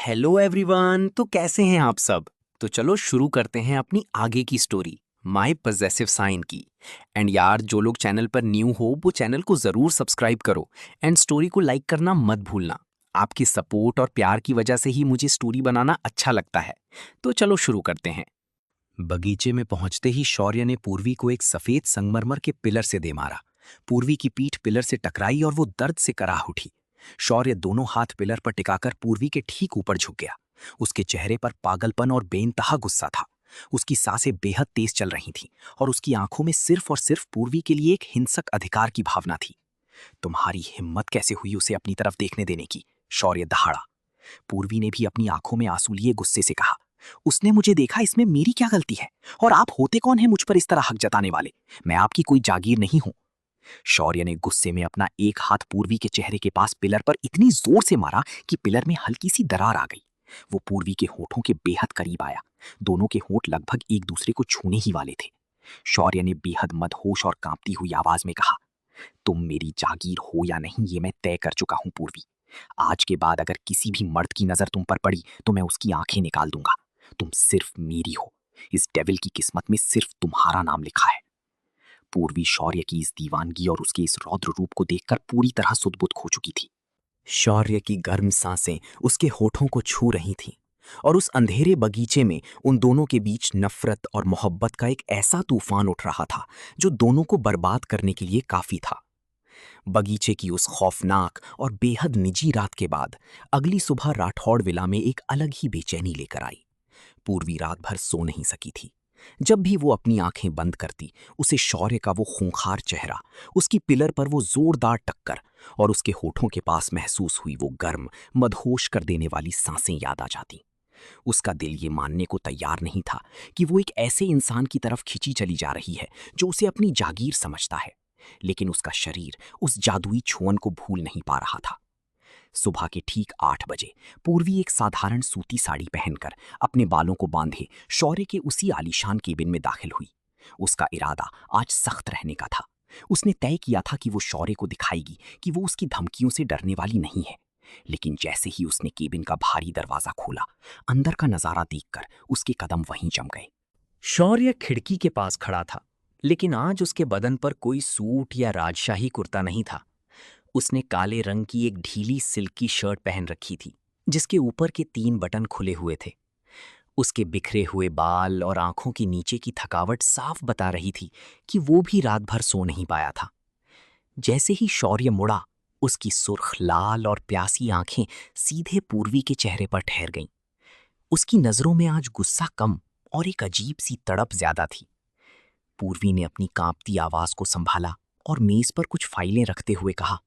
Hello everyone. तो कैसे हैं आप सब? तो चलो शुरू करते हैं अपनी आगे की स्टोरी, माय पजेसिव साइन की। एंड यार, जो लोग चैनल पर न्यू हो वो चैनल को ज़रूर सब्सक्राइब करो एंड स्टोरी को लाइक करना मत भूलना। आपकी सपोर्ट और प्यार की वजह से ही मुझे स्टोरी बनाना अच्छा लगता है। तो चलो शुरू करते हैं। बगीचे में पहुंचते ही शौर्य ने पूर्वी को एक सफेद संगमरमर के पिलर से दे मारा। पूर्वी की पीठ पिलर से टकराई और वो दर्द से कराह उठी। शौर्य दोनों हाथ पिलर पर टिकाकर पूर्वी के ठीक ऊपर झुक गया। उसके चेहरे पर पागलपन और बेइंतहा गुस्सा था। उसकी सांसें बेहद तेज चल रही थीं और उसकी आंखों में सिर्फ और सिर्फ पूर्वी के लिए एक हिंसक अधिकार की भावना थी। तुम्हारी हिम्मत कैसे हुई उसे अपनी तरफ देखने देने की? शौर्य दहाड़ा। पूर्वी ने भी अपनी आंखों में आंसू लिए गुस्से से कहा, उसने मुझे देखा, इसमें मेरी क्या गलती है? और आप होते कौन हैं मुझ पर इस तरह हक जताने वाले? मैं आपकी कोई जागीर नहीं हूं। शौर्य ने गुस्से में अपना एक हाथ पूर्वी के चेहरे के पास पिलर पर इतनी जोर से मारा कि पिलर में हल्की सी दरार आ गई। वो पूर्वी के होठों के बेहद करीब आया। दोनों के होठ लगभग एक दूसरे को छूने ही वाले थे। शौर्य ने बेहद मदहोश और कांपती हुई आवाज में कहा, तुम मेरी जागीर हो या नहीं ये मैं तय कर चुका हूं पूर्वी। आज के बाद अगर किसी भी मर्द की नजर तुम पर पड़ी तो मैं उसकी आंखें निकाल दूंगा। तुम सिर्फ मेरी हो। इस डेविल की किस्मत में सिर्फ तुम्हारा नाम लिखा है। पूर्वी शौर्य की इस दीवानगी और उसके इस रौद्र रूप को देखकर पूरी तरह सुध-बुध खो चुकी थी। शौर्य की गर्म सांसें उसके होठों को छू रही थीं और उस अंधेरे बगीचे में उन दोनों के बीच नफरत और मोहब्बत का एक ऐसा तूफान उठ रहा था जो दोनों को बर्बाद करने के लिए काफी था। बगीचे की उस खौफनाक और बेहद निजी रात के बाद अगली सुबह राठौड़ विला में एक अलग ही बेचैनी लेकर आई। पूर्वी रात भर सो नहीं सकी थी। जब भी वो अपनी आंखें बंद करती, उसे शौर्य का वो खूंखार चेहरा, उसकी पिलर पर वो जोरदार टक्कर और उसके होठों के पास महसूस हुई वो गर्म, मदहोश कर देने वाली सांसें याद आ जाती। उसका दिल ये मानने को तैयार नहीं था कि वो एक ऐसे इंसान की तरफ खिंची चली जा रही है जो उसे अपनी जागीर समझता है, लेकिन उसका शरीर उस जादुई छुअन को भूल नहीं पा रहा था। सुबह के ठीक 8 बजे पूर्वी एक साधारण सूती साड़ी पहनकर अपने बालों को बांधे शौर्य के उसी आलीशान केबिन में दाखिल हुई। उसका इरादा आज सख्त रहने का था। उसने तय किया था कि वो शौर्य को दिखाएगी कि वो उसकी धमकियों से डरने वाली नहीं है। लेकिन जैसे ही उसने केबिन का भारी दरवाजा खोला, अंदर का नजारा देखकर उसके कदम वहीं जम गए। शौर्य खिड़की के पास खड़ा था, लेकिन आज उसके बदन पर कोई सूट या राजशाही कुर्ता नहीं था। उसने काले रंग की एक ढीली सिल्क की शर्ट पहन रखी थी, जिसके ऊपर के 3 बटन खुले हुए थे। उसके बिखरे हुए बाल और आंखों की नीचे की थकावट साफ बता रही थी कि वो भी रात भर सो नहीं पाया था। जैसे ही शौर्य मुड़ा, उसकी सुर्ख लाल और प्यासी आंखें सीधे पूर्वी के चेहरे पर ठहर गईं। उसकी नजरों में आज गुस्सा कम और एक अजीब सी तड़प ज्यादा थी। पूर्वी ने अपनी कांपती आवाज को संभाला और मेज पर कुछ फाइलें रखते हुए कहा,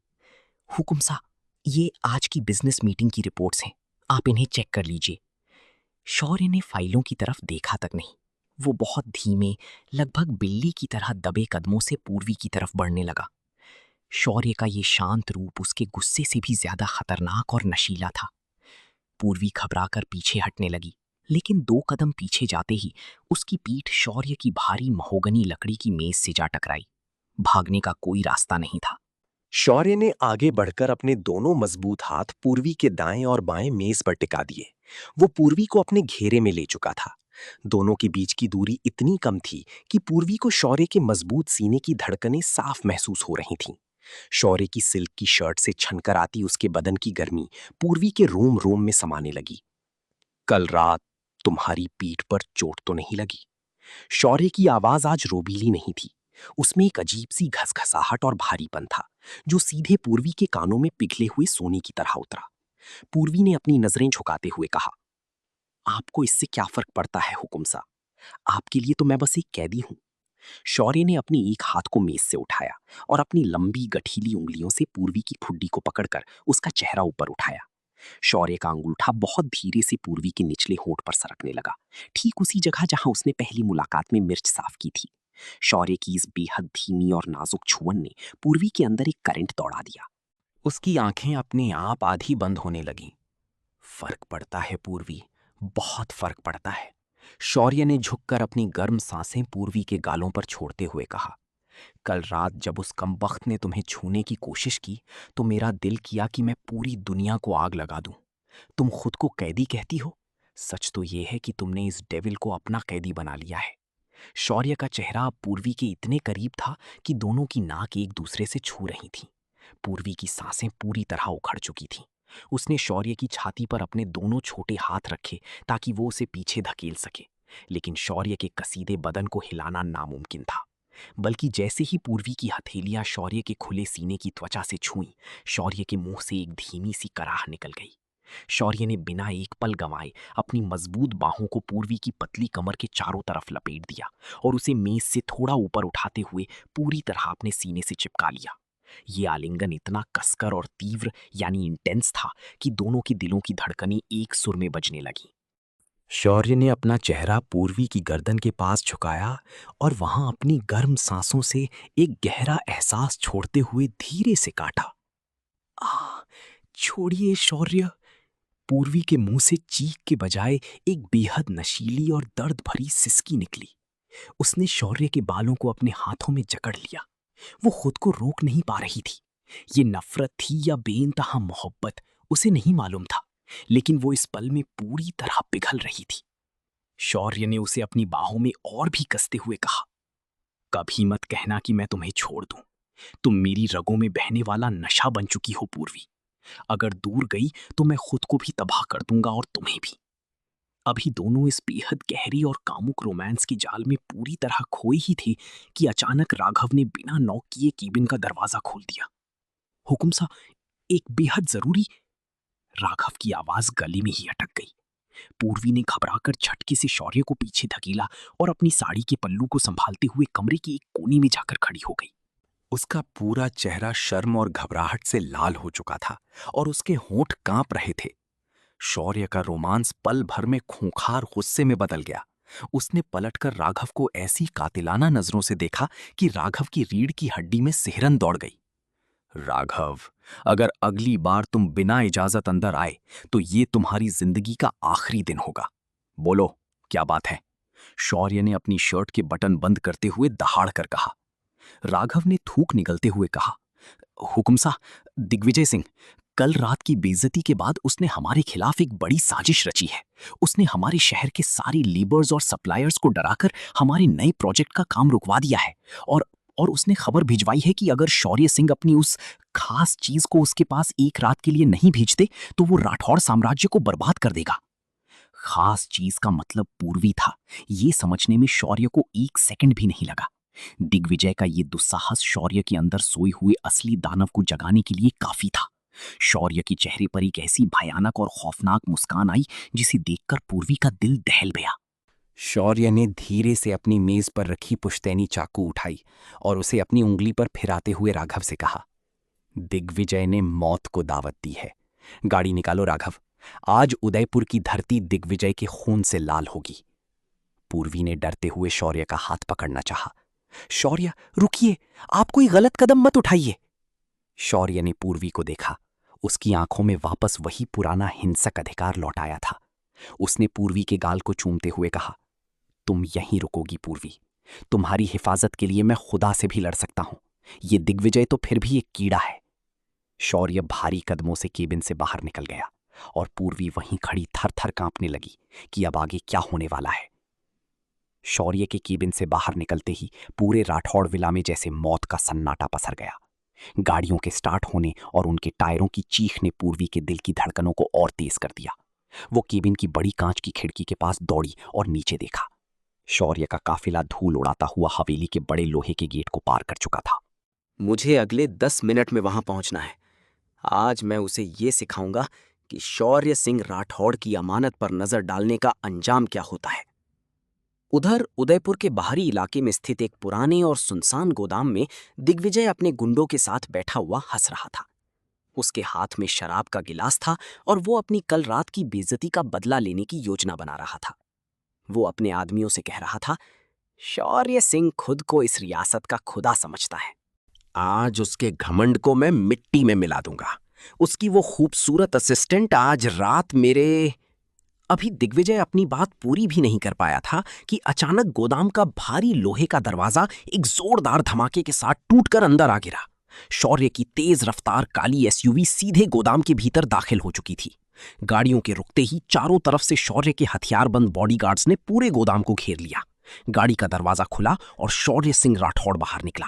हुकुम सा, ये आज की बिजनेस मीटिंग की रिपोर्ट्स हैं, आप इन्हें चेक कर लीजिए। शौर्य ने फाइलों की तरफ देखा तक नहीं। वो बहुत धीमे, लगभग बिल्ली की तरह दबे कदमों से पूर्वी की तरफ बढ़ने लगा। शौर्य का ये शांत रूप उसके गुस्से से भी ज्यादा खतरनाक और नशीला था। पूर्वी घबराकर पीछे हटने लगी, लेकिन 2 कदम पीछे जाते ही उसकी पीठ शौर्य की भारी महोगनी लकड़ी की मेज से जा टकराई। भागने का कोई रास्ता नहीं था। शौर्य ने आगे बढ़कर अपने दोनों मजबूत हाथ पूर्वी के दाएं और बाएं मेज पर टिका दिए। वो पूर्वी को अपने घेरे में ले चुका था। दोनों के बीच की दूरी इतनी कम थी कि पूर्वी को शौर्य के मजबूत सीने की धड़कनें साफ महसूस हो रही थीं। शौर्य की सिल्क की शर्ट से छनकर आती उसके बदन की गर्मी पूर्वी के रोम रोम में समाने लगी। कल रात तुम्हारी पीठ पर चोट तो नहीं लगी? शौर्य की आवाज आज रोबीली नहीं थी। उसमें एक अजीब सी घसघसाहट और भारीपन था, जो सीधे पूर्वी के कानों में पिघले हुए सोने की तरह उतरा। पूर्वी ने अपनी नजरें झुकाते हुए कहा, आपको इससे क्या फर्क पड़ता है हुकुम सा? आपके लिए तो मैं बस एक कैदी हूं। शौर्य ने अपनी एक हाथ को मेज से उठाया और अपनी लंबी गठीली उंगलियों से पूर्वी की ठुड्डी को पकड़कर उसका चेहरा ऊपर उठाया। शौर्य का अंगूठा बहुत धीरे से पूर्वी के निचले होंठ पर सरकने लगा, ठीक उसी जगह जहां उसने पहली मुलाकात में मिर्च साफ की थी। शौर्य की इस बेहद धीमी और नाजुक छुअन ने पूर्वी के अंदर एक करंट दौड़ा दिया। उसकी आंखें अपने आप आधी बंद होने लगीं। फर्क पड़ता है पूर्वी, बहुत फर्क पड़ता है। शौर्य ने झुककर अपनी गर्म सांसें पूर्वी के गालों पर छोड़ते हुए कहा, कल रात जब उस कमबख्त ने तुम्हें छूने की कोशिश की तो मेरा दिल किया कि मैं पूरी दुनिया को आग लगा दूं। तुम खुद को कैदी कहती हो? सच तो ये है कि तुमने इस डेविल को अपना कैदी बना लिया है। शौर्य का चेहरा अब पूर्वी के इतने करीब था कि दोनों की नाक एक दूसरे से छू रही थी। पूर्वी की सांसें पूरी तरह उखड़ चुकी थीं। उसने शौर्य की छाती पर अपने दोनों छोटे हाथ रखे ताकि वो उसे पीछे धकेल सके, लेकिन शौर्य के कसीदे बदन को हिलाना नामुमकिन था। बल्कि जैसे ही पूर्वी की हथेलियां शौर्य के खुले सीने की त्वचा से छुईं, शौर्य के मुंह से एक धीमी सी कराह निकल गई। शौर्य ने बिना एक पल गंवाए अपनी मजबूत बाहों को पूर्वी की पतली कमर के चारों तरफ लपेट दिया और उसे मेज से थोड़ा ऊपर उठाते हुए पूरी तरह अपने सीने से चिपका लिया। ये आलिंगन इतना कसकर और तीव्र यानी इंटेंस था कि दोनों के दिलों की धड़कनें एक सुर में बजने लगी। शौर्य ने अपना चेहरा पूर्वी की गर्दन के पास झुकाया और वहां अपनी गर्म सांसों से एक गहरा एहसास छोड़ते हुए धीरे से काटा। आ, छोड़िए शौर्य। पूर्वी के मुंह से चीख के बजाय एक बेहद नशीली और दर्द भरी सिसकी निकली। उसने शौर्य के बालों को अपने हाथों में जकड़ लिया। वो खुद को रोक नहीं पा रही थी। ये नफरत थी या बेइंतहा मोहब्बत, उसे नहीं मालूम था, लेकिन वो इस पल में पूरी तरह पिघल रही थी। शौर्य ने उसे अपनी बाहों में और भी कसते हुए कहा, कभी मत कहना कि मैं तुम्हें छोड़ दूं। तुम मेरी रगों में बहने वाला नशा बन चुकी हो पूर्वी। अगर दूर गई तो मैं खुद को भी तबाह कर दूंगा और तुम्हें भी। अभी दोनों इस बेहद गहरी और कामुक रोमांस की जाल में पूरी तरह खोए ही थे कि अचानक राघव ने बिना नॉक किए केबिन का दरवाजा खोल दिया। हुकुम सा, एक बेहद जरूरी। राघव की आवाज गले में ही अटक गई। पूर्वी ने घबराकर झटके से शौर्य को पीछे धकेला और अपनी साड़ी के पल्लू को संभालते हुए कमरे के एक कोने में जाकर खड़ी हो गई। उसका पूरा चेहरा शर्म और घबराहट से लाल हो चुका था और उसके होंठ कांप रहे थे। शौर्य का रोमांस पल भर में खूंखार गुस्से में बदल गया। उसने पलटकर राघव को ऐसी कातिलाना नजरों से देखा कि राघव की रीढ़ की हड्डी में सिहरन दौड़ गई। राघव, अगर अगली बार तुम बिना इजाजत अंदर आए तो ये तुम्हारी जिंदगी का आखिरी दिन होगा। बोलो, क्या बात है? शौर्य ने अपनी शर्ट के बटन बंद करते हुए दहाड़ कर कहा। राघव ने थूक निगलते हुए कहा, हुकुम सा, दिग्विजय सिंह, कल रात की बेइज्जती के बाद उसने हमारे खिलाफ एक बड़ी साजिश रची है। उसने हमारे शहर के सारे लेबर्स और सप्लायर्स को डराकर हमारे नए प्रोजेक्ट का काम रुकवा दिया है और उसने खबर भिजवाई है कि अगर शौर्य सिंह अपनी उस खास चीज को उसके पास एक रात के लिए नहीं भेजते तो वो राठौड़ साम्राज्य को बर्बाद कर देगा। खास चीज का मतलब पूर्वी था, ये समझने में शौर्य को एक सेकंड भी नहीं लगा। दिग्विजय का ये दुस्साहस शौर्य के अंदर सोए हुए असली दानव को जगाने के लिए काफी था। शौर्य के चेहरे पर एक ऐसी भयानक और खौफनाक मुस्कान आई जिसे देखकर पूर्वी का दिल दहल गया। शौर्य ने धीरे से अपनी मेज पर रखी पुश्तैनी चाकू उठाई और उसे अपनी उंगली पर फिराते हुए राघव से कहा, दिग्विजय ने मौत को दावत दी है। गाड़ी निकालो राघव, आज उदयपुर की धरती दिग्विजय के खून से लाल होगी। पूर्वी ने डरते हुए शौर्य का हाथ पकड़ना चाहा। शौर्य, रुकिए, आप कोई गलत कदम मत उठाइए। शौर्य ने पूर्वी को देखा। उसकी आंखों में वापस वही पुराना हिंसक अधिकार लौट आया था। उसने पूर्वी के गाल को चूमते हुए कहा, तुम यहीं रुकोगी पूर्वी। तुम्हारी हिफाजत के लिए मैं खुदा से भी लड़ सकता हूं। ये दिग्विजय तो फिर भी एक कीड़ा है। शौर्य भारी कदमों से केबिन से बाहर निकल गया और पूर्वी वहीं खड़ी थर थर कांपने लगी कि अब आगे क्या होने वाला है। शौर्य के केबिन से बाहर निकलते ही पूरे राठौड़ विला में जैसे मौत का सन्नाटा पसर गया। गाड़ियों के स्टार्ट होने और उनके टायरों की चीख ने पूर्वी के दिल की धड़कनों को और तेज कर दिया। वो केबिन की बड़ी कांच की खिड़की के पास दौड़ी और नीचे देखा। शौर्य का काफिला धूल उड़ाता हुआ हवेली के बड़े लोहे के गेट को पार कर चुका था। मुझे अगले 10 मिनट में वहां पहुंचना है। आज मैं उसे ये सिखाऊंगा कि शौर्य सिंह राठौड़ की अमानत पर नजर डालने का अंजाम क्या होता है। उधर उदयपुर के बाहरी इलाके में स्थित एक पुराने और सुनसान गोदाम में दिग्विजय अपने गुंडों के साथ बैठा हुआ हंस रहा था। उसके हाथ में शराब का गिलास था और वो अपनी कल रात की बेइज्जती का बदला लेने की योजना बना रहा था। वो अपने आदमियों से कह रहा था, शौर्य सिंह खुद को इस रियासत का खुदा समझता है। आज उसके घमंड को मैं मिट्टी में मिला दूंगा। उसकी वो खूबसूरत असिस्टेंट आज रात मेरे। अभी दिग्विजय अपनी बात पूरी भी नहीं कर पाया था कि अचानक गोदाम का भारी लोहे का दरवाजा एक जोरदार धमाके के साथ टूटकर अंदर आ गिरा। शौर्य की तेज रफ्तार काली एसयूवी सीधे गोदाम के भीतर दाखिल हो चुकी थी। गाड़ियों के रुकते ही चारों तरफ से शौर्य के हथियारबंद बॉडीगार्ड्स ने पूरे गोदाम को घेर लिया। गाड़ी का दरवाजा खुला और शौर्य सिंह राठौड़ बाहर निकला।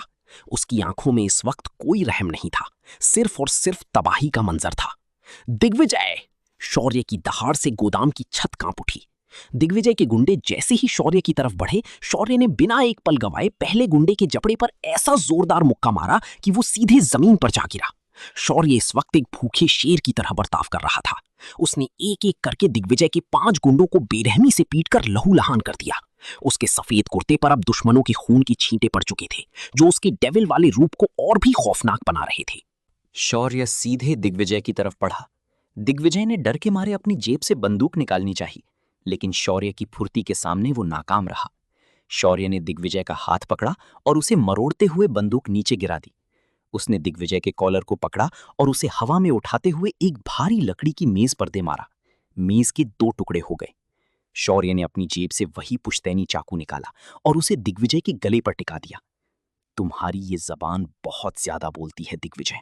उसकी आंखों में इस वक्त कोई रहम नहीं था, सिर्फ और सिर्फ तबाही का मंजर था। दिग्विजय! शौर्य की दहाड़ से गोदाम की छत कांप उठी। दिग्विजय के गुंडे जैसे ही शौर्य की तरफ बढ़े, शौर्य ने बिना एक पल गवाए पहले गुंडे के जबड़े पर ऐसा जोरदार मुक्का मारा कि वो सीधे जमीन पर जा गिरा। शौर्य इस वक्त एक भूखे शेर की तरह बर्ताव कर रहा था। उसने एक एक करके दिग्विजय के 5 गुंडों को बेरहमी से पीटकर लहूलुहान कर दिया। उसके सफेद कुर्ते पर अब दुश्मनों के खून की छींटे पड़ चुके थे, जो उसके डेविल वाले रूप को और भी खौफनाक बना रहे थे। शौर्य सीधे दिग्विजय की तरफ बढ़ा। दिग्विजय ने डर के मारे अपनी जेब से बंदूक निकालनी चाहिए, लेकिन शौर्य की फुर्ती के सामने वो नाकाम रहा। शौर्य ने दिग्विजय का हाथ पकड़ा और उसे मरोड़ते हुए बंदूक नीचे गिरा दी। उसने दिग्विजय के कॉलर को पकड़ा और उसे हवा में उठाते हुए एक भारी लकड़ी की मेज पर दे मारा। मेज के 2 टुकड़े हो गए। शौर्य ने अपनी जेब से वही पुश्तैनी चाकू निकाला और उसे दिग्विजय के गले पर टिका दिया। तुम्हारी ये जबान बहुत ज्यादा बोलती है दिग्विजय,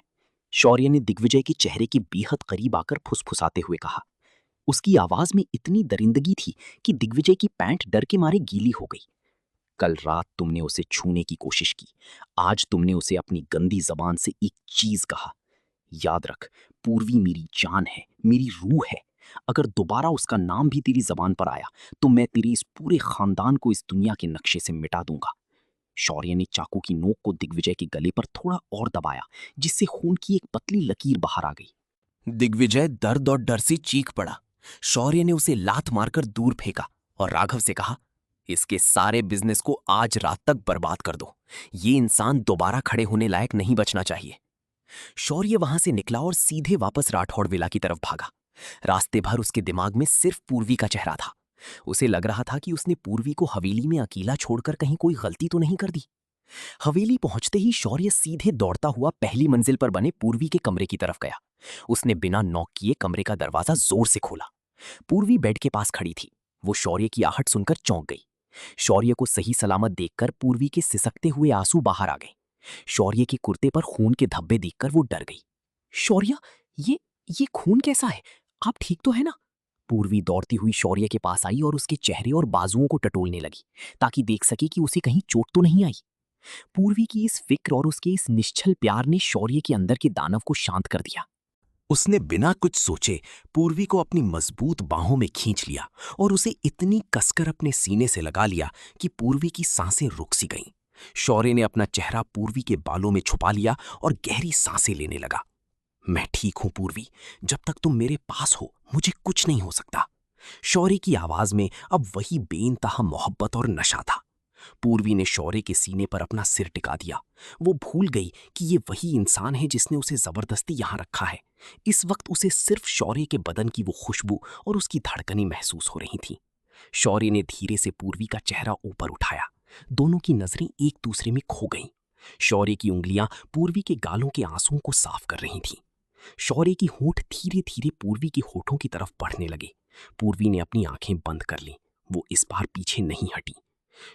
शौर्य ने दिग्विजय के चेहरे के बेहद करीब आकर फुसफुसाते हुए कहा। उसकी आवाज में इतनी दरिंदगी थी कि दिग्विजय की पैंट डर के मारे गीली हो गई। कल रात तुमने उसे छूने की कोशिश की, आज तुमने उसे अपनी गंदी जबान से एक चीज कहा। याद रख, पूर्वी मेरी जान है, मेरी रूह है। अगर दोबारा उसका नाम भी तेरी जबान पर आया तो मैं तेरे इस पूरे खानदान को इस दुनिया के नक्शे से मिटा दूंगा। शौर्य ने चाकू की नोक को दिग्विजय के गले पर थोड़ा और दबाया, जिससे खून की एक पतली लकीर बाहर आ गई। दिग्विजय दर्द और डर से चीख पड़ा। शौर्य ने उसे लात मारकर दूर फेंका और राघव से कहा, इसके सारे बिजनेस को आज रात तक बर्बाद कर दो। ये इंसान दोबारा खड़े होने लायक नहीं बचना चाहिए। शौर्य वहां से निकला और सीधे वापस राठौड़ विला की तरफ भागा। रास्ते भर उसके दिमाग में सिर्फ पूर्वी का चेहरा था। उसे लग रहा था कि उसने पूर्वी को हवेली में अकेला छोड़कर कहीं कोई गलती तो नहीं कर दी। हवेली पहुंचते ही शौर्य सीधे दौड़ता हुआ पहली मंजिल पर बने पूर्वी के कमरे की तरफ गया। उसने बिना नॉक किए कमरे का दरवाजा जोर से खोला। पूर्वी बेड के पास खड़ी थी। वो शौर्य की आहट सुनकर चौंक गई। शौर्य को सही सलामत देखकर पूर्वी के सिसकते हुए आंसू बाहर आ गए। शौर्य के कुर्ते पर खून के धब्बे देखकर वो डर गई। शौर्य, ये खून कैसा है? आप ठीक तो है ना? पूर्वी दौड़ती हुई शौर्य के पास आई और उसके चेहरे और बाजुओं को टटोलने लगी, ताकि देख सके कि उसे कहीं चोट तो नहीं आई। पूर्वी की इस फिक्र और उसके इस निश्चल प्यार ने शौर्य के अंदर के दानव को शांत कर दिया। उसने बिना कुछ सोचे पूर्वी को अपनी मजबूत बाहों में खींच लिया और उसे इतनी कसकर अपने सीने से लगा लिया कि पूर्वी की सांसें रुक सी गईं। शौर्य ने अपना चेहरा पूर्वी के बालों में छुपा लिया और गहरी सांसें लेने लगा। मैं ठीक हूं पूर्वी, जब तक तुम मेरे पास हो मुझे कुछ नहीं हो सकता। शौर्य की आवाज में अब वही बेइंतहा मोहब्बत और नशा था। पूर्वी ने शौर्य के सीने पर अपना सिर टिका दिया। वो भूल गई कि ये वही इंसान है जिसने उसे जबरदस्ती यहां रखा है। इस वक्त उसे सिर्फ शौर्य के बदन की वो खुशबू और उसकी धड़कनें महसूस हो रही थीं। शौर्य ने धीरे से पूर्वी का चेहरा ऊपर उठाया। दोनों की नजरें एक दूसरे में खो गईं। शौर्य की उंगलियां पूर्वी के गालों के आंसुओं को साफ कर रही थीं। शौर्य की होंठ धीरे धीरे पूर्वी के होठों की तरफ बढ़ने लगे। पूर्वी ने अपनी आंखें बंद कर लीं। वो इस बार पीछे नहीं हटी।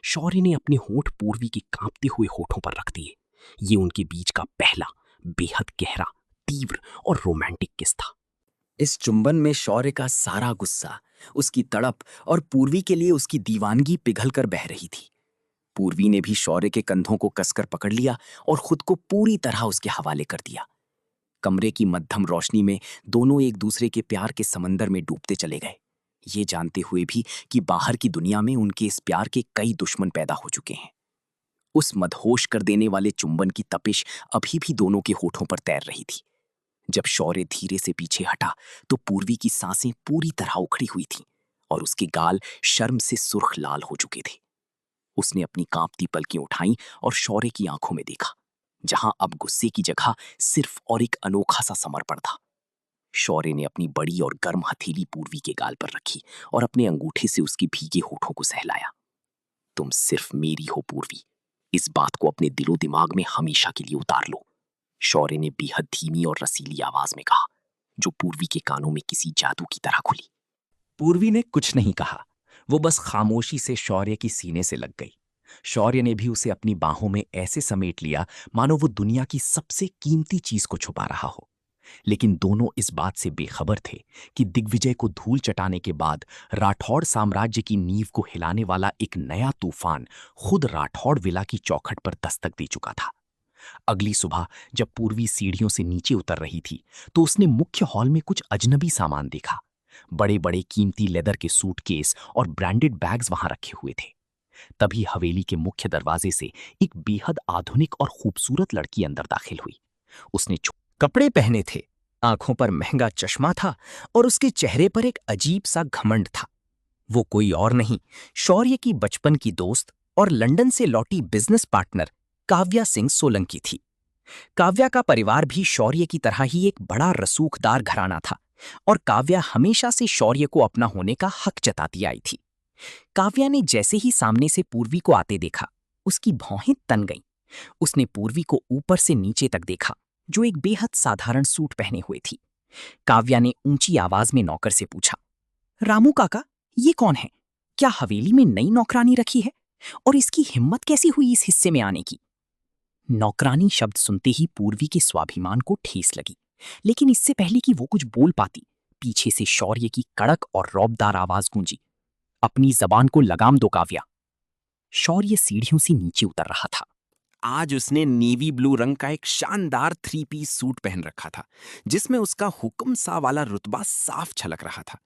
शौर्य ने अपने होंठ पूर्वी के कांपते हुए होठों पर रख दिए। ये उनके बीच का पहला, बेहद गहरा, तीव्र और रोमांटिक किस था। इस चुंबन में शौर्य का सारा गुस्सा, उसकी तड़प और पूर्वी के लिए उसकी दीवानगी पिघलकर बह रही थी। पूर्वी ने भी शौर्य के कंधों को कसकर पकड़ लिया और खुद को पूरी तरह उसके हवाले कर दिया। कमरे की मध्यम रोशनी में दोनों एक दूसरे के प्यार के समंदर में डूबते चले गए, ये जानते हुए भी कि बाहर की दुनिया में उनके इस प्यार के कई दुश्मन पैदा हो चुके हैं। उस मदहोश कर देने वाले चुंबन की तपिश अभी भी दोनों के होठों पर तैर रही थी। जब शौर्य धीरे से पीछे हटा तो पूर्वी की सांसें पूरी तरह उखड़ी हुई थीं और उसके गाल शर्म से सुर्ख लाल हो चुके थे। उसने अपनी कांपती पलकें उठाईं और शौर्य की आंखों में देखा, जहां अब गुस्से की जगह सिर्फ और एक अनोखा सा समर्पण था। शौर्य ने अपनी बड़ी और गर्म हथेली पूर्वी के गाल पर रखी और अपने अंगूठे से उसके भीगे होठों को सहलाया। तुम सिर्फ मेरी हो पूर्वी, इस बात को अपने दिलो दिमाग में हमेशा के लिए उतार लो, शौर्य ने बेहद धीमी और रसीली आवाज में कहा, जो पूर्वी के कानों में किसी जादू की तरह खुली। पूर्वी ने कुछ नहीं कहा। वो बस खामोशी से शौर्य की सीने से लग गई। शौर्य ने भी उसे अपनी बाहों में ऐसे समेट लिया मानो वो दुनिया की सबसे कीमती चीज को छुपा रहा हो। लेकिन दोनों इस बात से बेखबर थे कि दिग्विजय को धूल चटाने के बाद राठौड़ साम्राज्य की नींव को हिलाने वाला एक नया तूफान खुद राठौड़ विला की चौखट पर दस्तक दे चुका था। अगली सुबह जब पूर्वी सीढ़ियों से नीचे उतर रही थी तो उसने मुख्य हॉल में कुछ अजनबी सामान देखा। बड़े बड़े कीमती लेदर के सूटकेस और ब्रांडेड बैग्स वहां रखे हुए थे। तभी हवेली के मुख्य दरवाजे से एक बेहद आधुनिक और खूबसूरत लड़की अंदर दाखिल हुई। उसने कपड़े पहने थे, आंखों पर महंगा चश्मा था और उसके चेहरे पर एक अजीब सा घमंड था। वो कोई और नहीं, शौर्य की बचपन की दोस्त और लंदन से लौटी बिजनेस पार्टनर काव्या सिंह सोलंकी थी। काव्या का परिवार भी शौर्य की तरह ही एक बड़ा रसूखदार घराना था और काव्या हमेशा से शौर्य को अपना होने का हक जताती आई थी। काव्या ने जैसे ही सामने से पूर्वी को आते देखा, उसकी भौहें तन गईं। उसने पूर्वी को ऊपर से नीचे तक देखा, जो एक बेहद साधारण सूट पहने हुए थी। काव्या ने ऊंची आवाज में नौकर से पूछा, रामू काका, ये कौन है? क्या हवेली में नई नौकरानी रखी है? और इसकी हिम्मत कैसी हुई इस हिस्से में आने की? नौकरानी शब्द सुनते ही पूर्वी के स्वाभिमान को ठेस लगी, लेकिन इससे पहले कि वो कुछ बोल पाती, पीछे से शौर्य की कड़क और रौबदार आवाज गूंजी, अपनी जबान को लगाम दो काव्या। शौर्य सीढ़ियों से नीचे उतर रहा था। आज उसने नेवी ब्लू रंग का एक शानदार 3 पीस सूट पहन रखा था, जिसमें उसका हुक्म सा वाला रुतबा साफ छलक रहा था।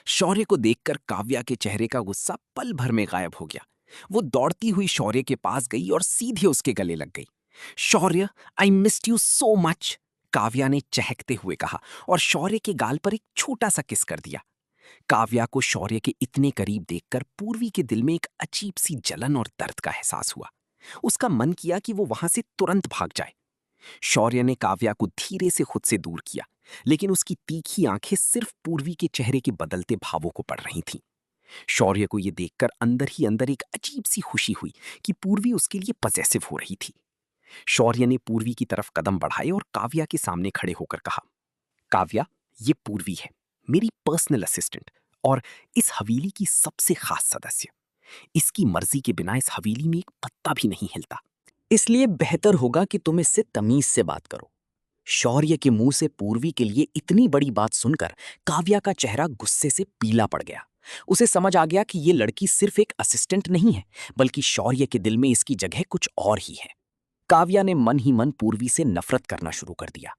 शौर्य को देखकर काव्या के चेहरे का गुस्सा पल भर में गायब हो गया। वो दौड़ती हुई शौर्य के पास गई और सीधे उसके गले लग गई। Shaurya, I missed you so much, Kavya ने चहकते हुए कहा और शौर्य के गाल पर एक छोटा सा किस कर दिया। काव्या को शौर्य के इतने करीब देखकर पूर्वी के दिल में एक अजीब सी जलन और दर्द का एहसास हुआ। उसका मन किया कि वो वहां से तुरंत भाग जाए। शौर्य ने काव्या को धीरे से खुद से दूर किया, लेकिन उसकी तीखी आंखें सिर्फ पूर्वी के चेहरे के बदलते भावों को पढ़ रही थीं। शौर्य को यह देखकर अंदर ही अंदर एक अजीब सी खुशी हुई कि पूर्वी उसके लिए पजेसिव हो रही थी। शौर्य ने पूर्वी की तरफ कदम बढ़ाए और काव्या के सामने खड़े होकर कहा, काव्या, ये पूर्वी है, मेरी पर्सनल असिस्टेंट और इस हवेली की सबसे खास सदस्य। इसकी मर्जी के बिना इस हवेली में एक पत्ता भी नहीं हिलता, इसलिए बेहतर होगा कि तुम इससे तमीज से बात करो। शौर्य के मुंह से पूर्वी के लिए इतनी बड़ी बात सुनकर काव्या का चेहरा गुस्से से पीला पड़ गया। उसे समझ आ गया कि ये लड़की सिर्फ एक असिस्टेंट नहीं है, बल्कि शौर्य के दिल में इसकी जगह कुछ और ही है। काव्या ने मन ही मन पूर्वी से नफरत करना शुरू कर दिया।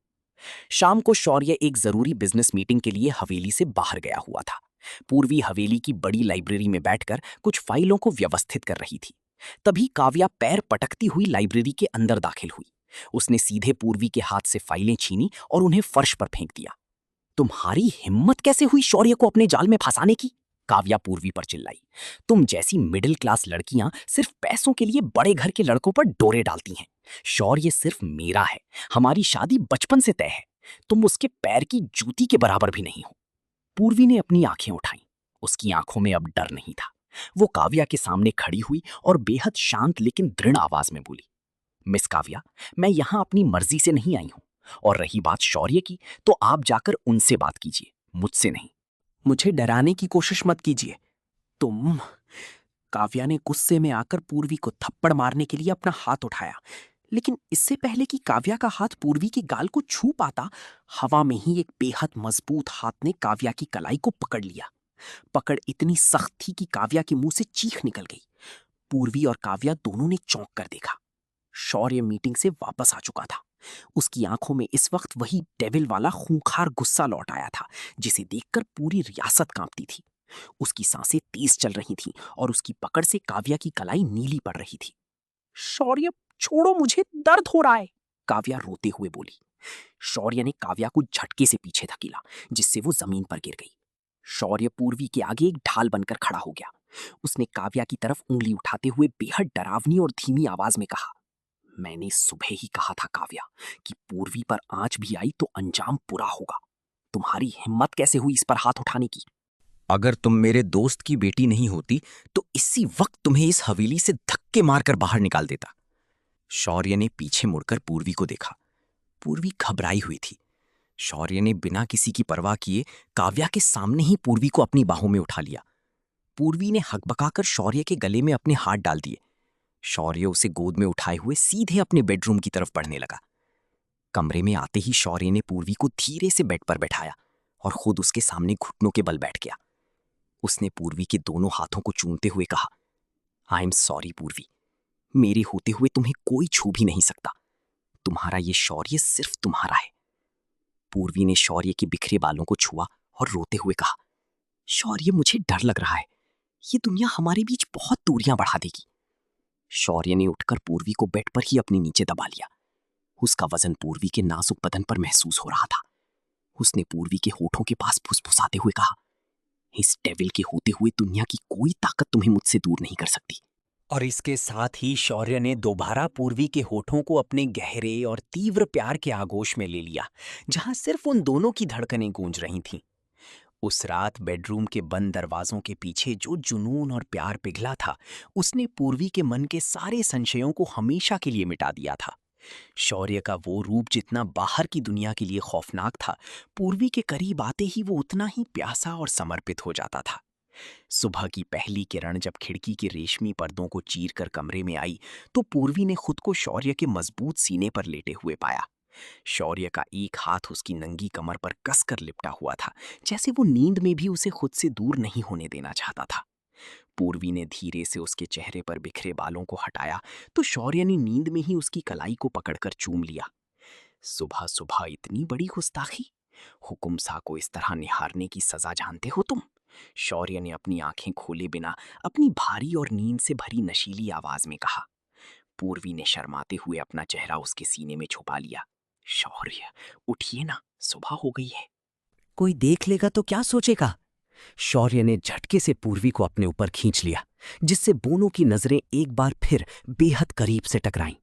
शाम को शौर्य एक जरूरी बिजनेस मीटिंग के लिए हवेली से बाहर गया हुआ था। पूर्वी हवेली की बड़ी लाइब्रेरी में बैठकर कुछ फाइलों को व्यवस्थित कर रही थी। तभी काव्या पैर पटकती हुई लाइब्रेरी के अंदर दाखिल हुई। उसने सीधे पूर्वी के हाथ से फाइलें छीनी और उन्हें फर्श पर फेंक दिया। तुम्हारी हिम्मत कैसे हुई शौर्य को अपने जाल में फंसाने की? काव्या पूर्वी पर चिल्लाई। तुम जैसी मिडिल क्लास लड़कियां सिर्फ पैसों के लिए बड़े घर के लड़कों पर डोरे डालती हैं। शौर्य सिर्फ मेरा है, हमारी शादी बचपन से तय है। तुम उसके पैर की जूती के बराबर भी नहीं हो। पूर्वी ने अपनी आंखें उठाई। उसकी आंखों में अब डर नहीं था। वो काव्या के सामने खड़ी हुई और बेहद शांत लेकिन दृढ़ आवाज में बोली, मिस काव्या, मैं यहां अपनी मर्जी से नहीं आई हूं, और रही बात शौर्य की, तो आप जाकर उनसे बात कीजिए, मुझसे नहीं। मुझे डराने की कोशिश मत कीजिए। तुम। काव्या ने गुस्से में आकर पूर्वी को थप्पड़ मारने के लिए अपना हाथ उठाया, लेकिन इससे पहले कि काव्या का हाथ पूर्वी के गाल को छू पाता, हवा में ही एक बेहद मजबूत हाथ ने काव्या की कलाई को पकड़ लिया। पकड़ इतनी सख्त थी कि काव्या के मुंह से चीख निकल गई। पूर्वी और काव्या दोनों ने चौंक कर देखा। शौर्य मीटिंग से वापस आ चुका था। उसकी आंखों में इस वक्त वही डेविल वाला खूंखार गुस्सा लौट आया था, जिसे देखकर पूरी रियासत कांपती थी। उसकी सांसें तेज चल रही थीं और उसकी पकड़ से काव्या की कलाई नीली पड़ रही थी। शौर्य, छोड़ो मुझे, दर्द हो रहा है, काव्या रोते हुए बोली। शौर्य ने काव्या को झटके से पीछे धकेला, जिससे वो जमीन पर गिर गई। शौर्य पूर्वी के आगे एक ढाल बनकर खड़ा हो गया। उसने काव्या की तरफ उंगली उठाते हुए बेहद डरावनी और धीमी आवाज में कहा, मैंने सुबह ही कहा था काव्या कि पूर्वी पर आंच भी आई तो अंजाम बुरा होगा। तुम्हारी हिम्मत कैसे हुई इस पर हाथ उठाने की? अगर तुम मेरे दोस्त की बेटी नहीं होती तो इसी वक्त तुम्हें इस हवेली से धक्के मारकर बाहर निकाल देता। शौर्य ने पीछे मुड़कर पूर्वी को देखा। पूर्वी घबराई हुई थी। शौर्य ने बिना किसी की परवाह किए काव्या के सामने ही पूर्वी को अपनी बाहों में उठा लिया। पूर्वी ने हकबकाकर शौर्य के गले में अपने हाथ डाल दिए। शौर्य उसे गोद में उठाए हुए सीधे अपने बेडरूम की तरफ बढ़ने लगा। कमरे में आते ही शौर्य ने पूर्वी को धीरे से बेड पर बैठाया और खुद उसके सामने घुटनों के बल बैठ गया। उसने पूर्वी के दोनों हाथों को चूमते हुए कहा, आई एम सॉरी पूर्वी, मेरे होते हुए तुम्हें कोई छू भी नहीं सकता। तुम्हारा ये शौर्य सिर्फ तुम्हारा है। पूर्वी ने शौर्य के बिखरे बालों को छुआ और रोते हुए कहा, शौर्य मुझे डर लग रहा है, ये दुनिया हमारे बीच बहुत दूरियां बढ़ा देगी। शौर्य ने उठकर पूर्वी को बेड पर ही अपने नीचे दबा लिया। उसका वजन पूर्वी के नाजुक बदन पर महसूस हो रहा था। उसने पूर्वी के होठों के पास फुसफुसाते हुए कहा, इस डेविल के होते हुए दुनिया की कोई ताकत तुम्हें मुझसे दूर नहीं कर सकती। और इसके साथ ही शौर्य ने दोबारा पूर्वी के होठों को अपने गहरे और तीव्र प्यार के आगोश में ले लिया, जहां सिर्फ उन दोनों की धड़कनें गूंज रही थीं। उस रात बेडरूम के बंद दरवाजों के पीछे जो जुनून और प्यार पिघला था, उसने पूर्वी के मन के सारे संशयों को हमेशा के लिए मिटा दिया था। शौर्य का वो रूप जितना बाहर की दुनिया के लिए खौफनाक था, पूर्वी के करीब आते ही वो उतना ही प्यासा और समर्पित हो जाता था। सुबह की पहली किरण जब खिड़की के रेशमी पर्दों को चीर कर कमरे में आई, तो पूर्वी ने खुद को शौर्य के मजबूत सीने पर लेटे हुए पाया। शौर्य का एक हाथ उसकी नंगी कमर पर कसकर लिपटा हुआ था, जैसे वो नींद में भी उसे खुद से दूर नहीं होने देना चाहता था। पूर्वी ने धीरे से उसके चेहरे पर बिखरे बालों को हटाया, तो शौर्य ने नींद में ही उसकी कलाई को पकड़कर चूम लिया। सुबह सुबह इतनी बड़ी गुस्ताखी! हुकुम सा को इस तरह निहारने की सजा जानते हो तुम? शौर्य ने अपनी आंखें खोले बिना अपनी भारी और नींद से भरी नशीली आवाज में कहा। पूर्वी ने शर्माते हुए अपना चेहरा उसके सीने में छुपा लिया। शौर्य, उठिए ना, सुबह हो गई है। कोई देख लेगा तो क्या सोचेगा? शौर्य ने झटके से पूर्वी को अपने ऊपर खींच लिया, जिससे दोनों की नजरें एक बार फिर बेहद करीब से टकराईं।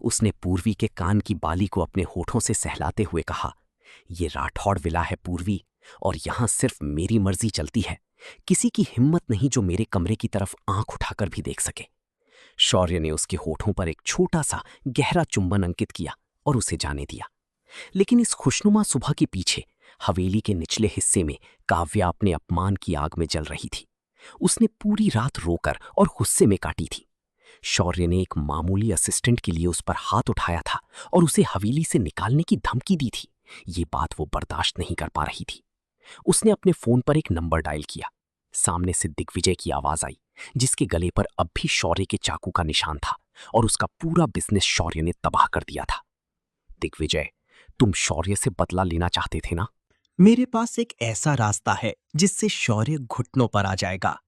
उसने पूर्वी के कान की बाली को अपने होठों से सहलाते हुए कहा, ये राठौड़ विला है पूर्वी, और यहां सिर्फ मेरी मर्जी चलती है। किसी की हिम्मत नहीं जो मेरे कमरे की तरफ आंख उठाकर भी देख सके। शौर्य ने उसके होठों पर एक छोटा सा गहरा चुंबन अंकित किया और उसे जाने दिया। लेकिन इस खुशनुमा सुबह के पीछे हवेली के निचले हिस्से में काव्या अपने अपमान की आग में जल रही थी। उसने पूरी रात रोकर और गुस्से में काटी थी। शौर्य ने एक मामूली असिस्टेंट के लिए उस पर हाथ उठाया था और उसे हवेली से निकालने की धमकी दी थी। ये बात वो बर्दाश्त नहीं कर पा रही थी। उसने अपने फोन पर एक नंबर डायल किया। सामने से दिग्विजय की आवाज आई, जिसके गले पर अब भी शौर्य के चाकू का निशान था और उसका पूरा बिजनेस शौर्य ने तबाह कर दिया था। दिग्विजय, तुम शौर्य से बदला लेना चाहते थे ना? मेरे पास एक ऐसा रास्ता है जिससे शौर्य घुटनों पर आ जाएगा,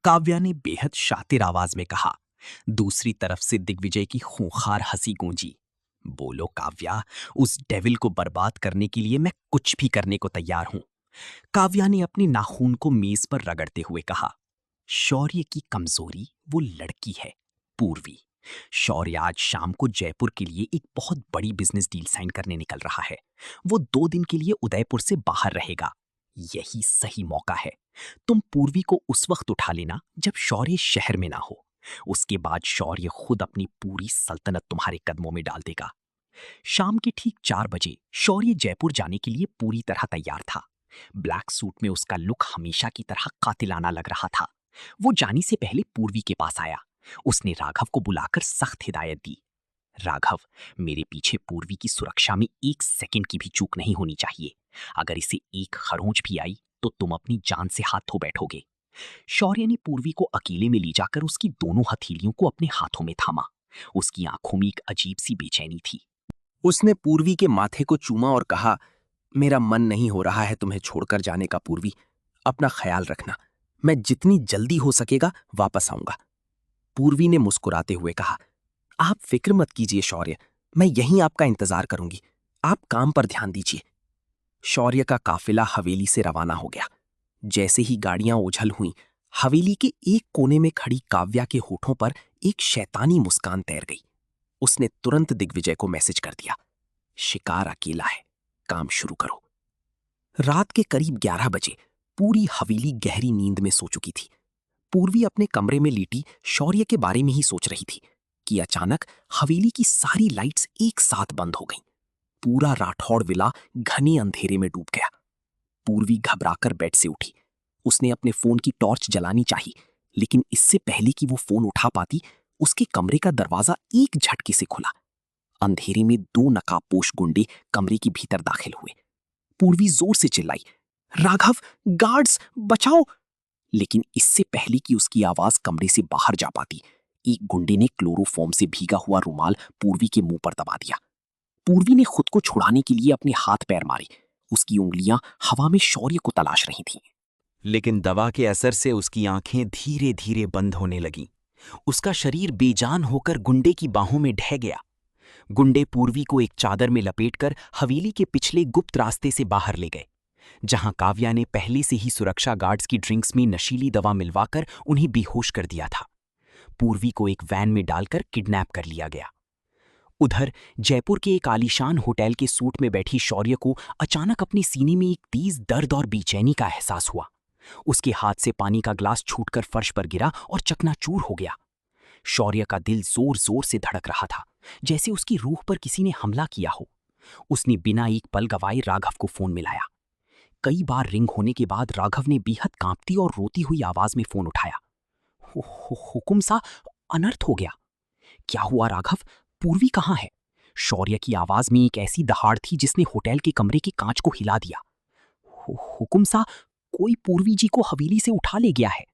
काव्या ने बेहद शातिर आवाज में कहा। दूसरी तरफ से दिग्विजय की खूंखार हंसी गूंजी। बोलो काव्या, उस डेविल को बर्बाद करने के लिए मैं कुछ भी करने को तैयार हूं। काव्या ने अपनी नाखून को मेज पर रगड़ते हुए कहा। शौर्य की कमजोरी वो लड़की है, पूर्वी। शौर्य आज शाम को जयपुर के लिए एक बहुत बड़ी बिजनेस डील साइन करने निकल रहा है। वो 2 दिन के लिए उदयपुर से बाहर रहेगा। यही सही मौका है। तुम पूर्वी को उस वक्त उठा लेना जब शौर्य शहर में ना हो। उसके बाद शौर्य खुद अपनी पूरी सल्तनत तुम्हारे कदमों में डाल देगा। शाम के ठीक 4 बजे शौर्य जयपुर जाने के लिए पूरी तरह तैयार था। ब्लैक सूट में उसका लुक हमेशा की तरह कातिलाना लग रहा था। वो जाने से पहले पूर्वी के पास आया। उसने राघव को बुलाकर सख्त हिदायत दी। राघव, मेरे पीछे पूर्वी की सुरक्षा में 1 सेकंड की भी चूक नहीं होनी चाहिए। अगर इसे एक खरोंच भी आई तो तुम अपनी जान से हाथ धो बैठोगे। शौर्य ने पूर्वी को अकेले में ले जाकर उसकी दोनों हथेलियों को अपने हाथों में थामा। उसकी आंखों में एक अजीब सी बेचैनी थी। उसने पूर्वी के माथे को चूमा और कहा, मेरा मन नहीं हो रहा है तुम्हें छोड़कर जाने का पूर्वी। अपना ख्याल रखना। मैं जितनी जल्दी हो सकेगा वापस आऊंगा। पूर्वी ने मुस्कुराते हुए कहा, आप फिक्र मत कीजिए शौर्य, मैं यहीं आपका इंतजार करूंगी। आप काम पर ध्यान दीजिए। शौर्य का काफिला हवेली से रवाना हो गया। जैसे ही गाड़ियां ओझल हुईं, हवेली के एक कोने में खड़ी काव्या के होठों पर एक शैतानी मुस्कान तैर गई। उसने तुरंत दिग्विजय को मैसेज कर दिया, शिकार अकेला है, काम शुरू करो। रात के करीब 11 बजे पूरी हवेली गहरी नींद में सो चुकी थी। पूर्वी अपने कमरे में लेटी शौर्य के बारे में ही सोच रही थी कि अचानक हवेली की सारी लाइट्स एक साथ बंद हो गईं। पूरा राठौड़ विला घने अंधेरे में डूब गया। पूर्वी घबराकर बेड से उठी। उसने अपने फोन की टॉर्च जलानी चाहिए, लेकिन इससे पहले कि वो फोन उठा पाती, उसके कमरे का दरवाजा एक झटके से खुला। अंधेरे में 2 नकाबपोश गुंडे कमरे के भीतर दाखिल हुए। पूर्वी जोर से चिल्लाई, राघव, गार्ड्स, बचाओ! लेकिन इससे पहले कि उसकी आवाज कमरे से बाहर जा पाती, एक गुंडे ने क्लोरोफॉर्म से भीगा हुआ रुमाल पूर्वी के मुंह पर दबा दिया। पूर्वी ने खुद को छुड़ाने के लिए अपने हाथ पैर मारे। उसकी उंगलियां हवा में शौर्य को तलाश रही थीं। लेकिन दवा के असर से उसकी आंखें धीरे धीरे बंद होने लगीं। उसका शरीर बेजान होकर गुंडे की बाहों में ढह गया। गुंडे पूर्वी को एक चादर में लपेटकर हवेली के पिछले गुप्त रास्ते से बाहर ले गए, जहां काव्या ने पहले से ही सुरक्षा गार्ड्स की ड्रिंक्स में नशीली दवा मिलवाकर उन्हें बेहोश कर दिया था। पूर्वी को एक वैन में डालकर किडनैप कर लिया गया। उधर जयपुर के एक आलीशान होटल के सूट में बैठी शौर्य को अचानक अपने सीने में एक तेज दर्द और बेचैनी का एहसास हुआ। उसके हाथ से पानी का ग्लास छूटकर फर्श पर गिरा और चकनाचूर हो गया। शौर्य का दिल जोर जोर से धड़क रहा था, जैसे उसकी रूह पर किसी ने हमला किया हो। उसने बिना एक पल गवाए राघव को फोन मिलाया। कई बार रिंग होने के बाद राघव ने बेहद कांपती और रोती हुई आवाज में फोन उठाया। हुकुम सा, अनर्थ हो गया। क्या हुआ राघव? पूर्वी कहाँ है? शौर्य की आवाज में एक ऐसी दहाड़ थी जिसने होटल के कमरे के कांच को हिला दिया। हुकुम सा, कोई पूर्वी जी को हवेली से उठा ले गया है।